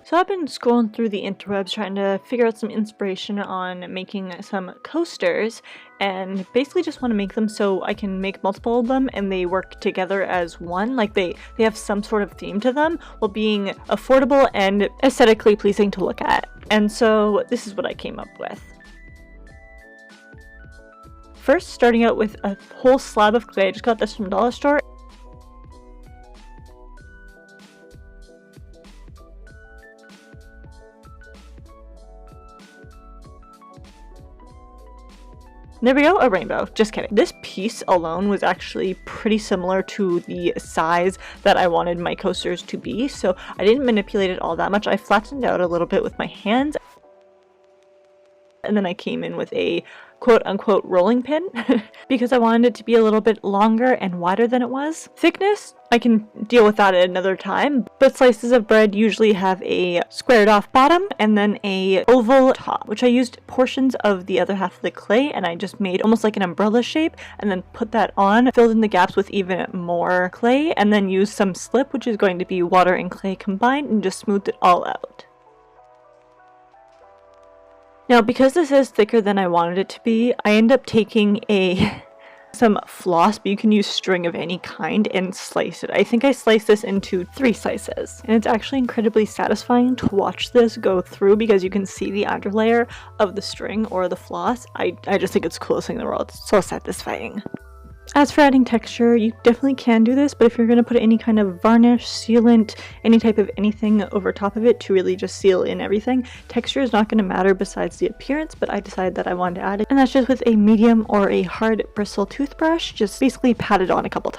So I've been scrolling through the interwebs trying to figure out some inspiration on making some coasters, and basically just want to make them so I can make multiple of them and they work together as one. Like they have some sort of theme to them while being affordable and aesthetically pleasing to look at. And so this is what I came up with. First, starting out with a whole slab of clay. I just got this from the dollar store. There we go, a rainbow. Just kidding. This piece alone was actually pretty similar to the size that I wanted my coasters to be, so I didn't manipulate it all that much. I flattened out a little bit with my hands, and then I came in with a quote-unquote rolling pin because I wanted it to be a little bit longer and wider than it was. Thickness, I can deal with that at another time, but slices of bread usually have a squared off bottom and then a oval top, which I used portions of the other half of the clay and I just made almost like an umbrella shape and then put that on, filled in the gaps with even more clay, and then used some slip, which is going to be water and clay combined, and just smoothed it all out. Now, because this is thicker than I wanted it to be, I end up taking some floss, but you can use string of any kind, and slice it. I think I sliced this into 3 slices, and it's actually incredibly satisfying to watch this go through because you can see the underlayer of the string or the floss. I just think it's the coolest thing in the world. It's so satisfying. As for adding texture, you definitely can do this, but if you're going to put any kind of varnish, sealant, any type of anything over top of it to really just seal in everything, texture is not going to matter besides the appearance, but I decided that I wanted to add it, and that's just with a medium or a hard bristle toothbrush, just basically pat it on a couple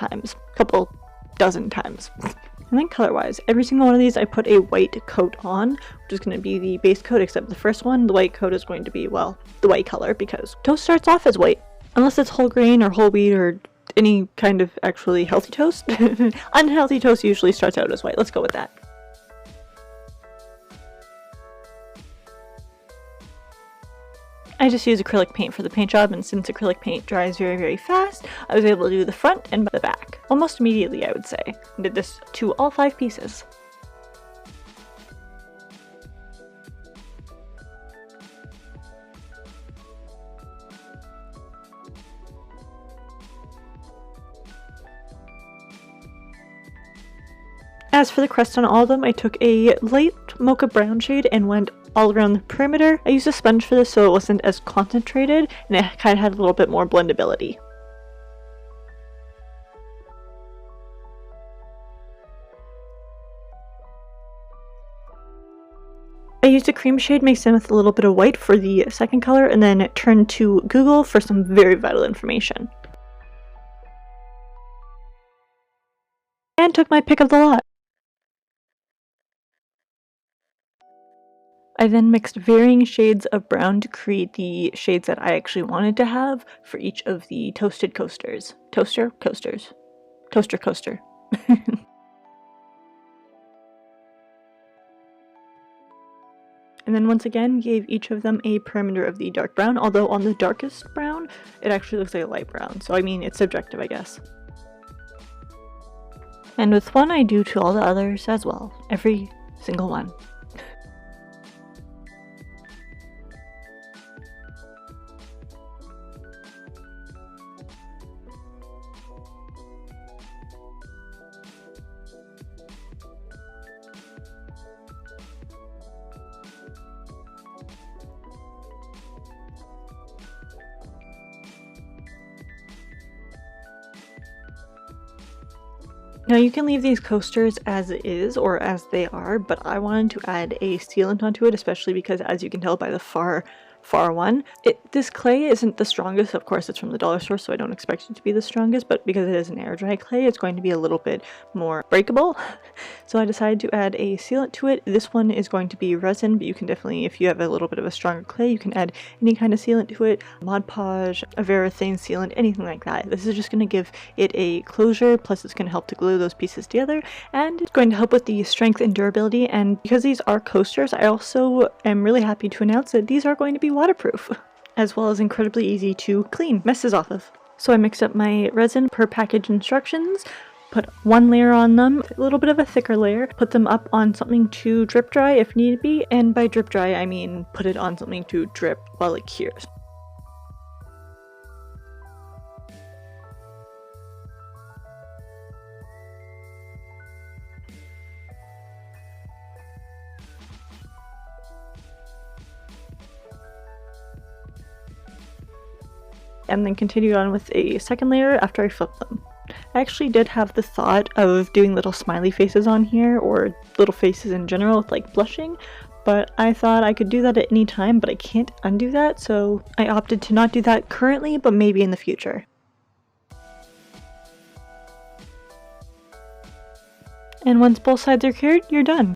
dozen times. And then color-wise, every single one of these I put a white coat on, which is going to be the base coat, except the first one, the white coat is going to be, well, the white color, because toast starts off as white. Unless it's whole grain or whole wheat or any kind of actually healthy toast. Unhealthy toast usually starts out as white. Let's go with that. I just use acrylic paint for the paint job, and since acrylic paint dries very, very fast, I was able to do the front and the back. Almost immediately, I would say. I did this to all 5 pieces. As for the crust on all of them, I took a light mocha brown shade and went all around the perimeter. I used a sponge for this so it wasn't as concentrated, and it kind of had a little bit more blendability. I used a cream shade mixed in with a little bit of white for the second color, and then turned to Google for some very vital information. And took my pick of the lot. I then mixed varying shades of brown to create the shades that I actually wanted to have for each of the toasted coasters. Toaster? Coasters. Toaster coaster. And then once again gave each of them a perimeter of the dark brown, although on the darkest brown it actually looks like a light brown, so I mean it's subjective, I guess. And with one I do to all the others as well, every single one. Now you can leave these coasters as is or as they are, but I wanted to add a sealant onto it, especially because, as you can tell by the far one, this clay isn't the strongest. Of course, it's from the dollar store, so I don't expect it to be the strongest, but because it is an air dry clay, it's going to be a little bit more breakable. So I decided to add a sealant to it. This one is going to be resin, but you can definitely, if you have a little bit of a stronger clay, you can add any kind of sealant to it. Mod Podge, a Varathane sealant, anything like that. This is just going to give it a closure, plus it's going to help to glue those pieces together, and it's going to help with the strength and durability. And because these are coasters, I also am really happy to announce that these are going to be waterproof, as well as incredibly easy to clean messes off of. So I mixed up my resin per package instructions, put one layer on them, a little bit of a thicker layer, put them up on something to drip dry if need be, and by drip dry I mean put it on something to drip while it cures. And then continued on with a second layer after I flipped them. I actually did have the thought of doing little smiley faces on here, or little faces in general with like blushing, but I thought I could do that at any time, but I can't undo that, so I opted to not do that currently, but maybe in the future. And once both sides are cured, you're done.